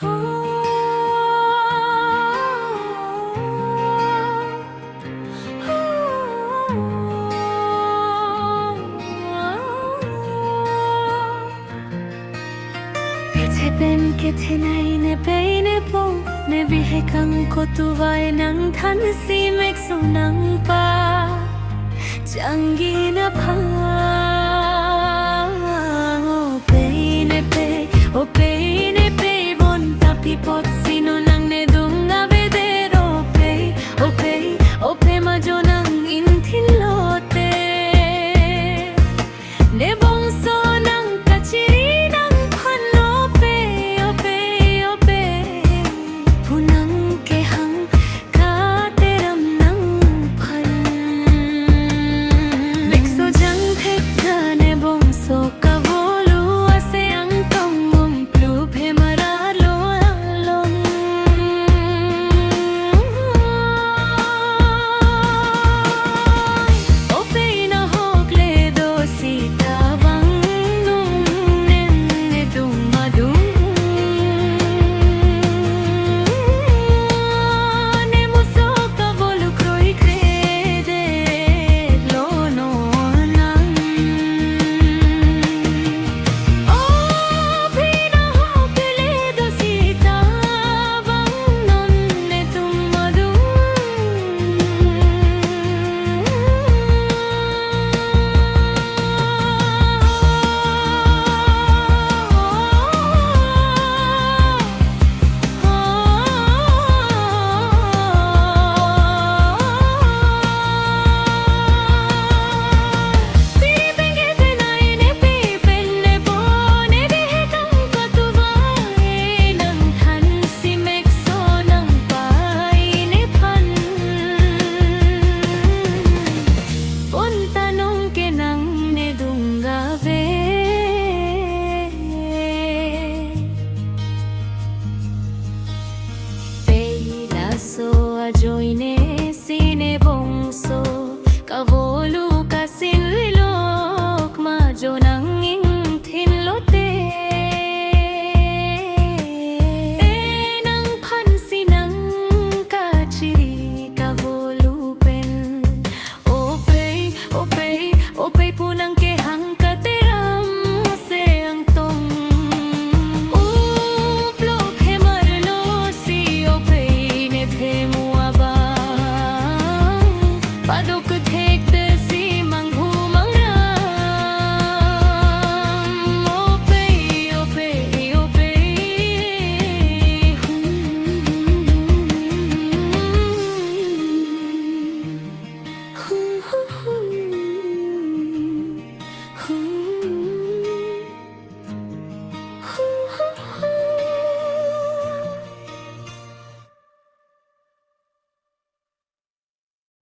Thế bên kia thế này nè bay nè bô nè bị hay căng cô tu vai nắng thắn si mếch sâu nắng pa chẳng ghi nè pa oh bay nè bay bon tapi pot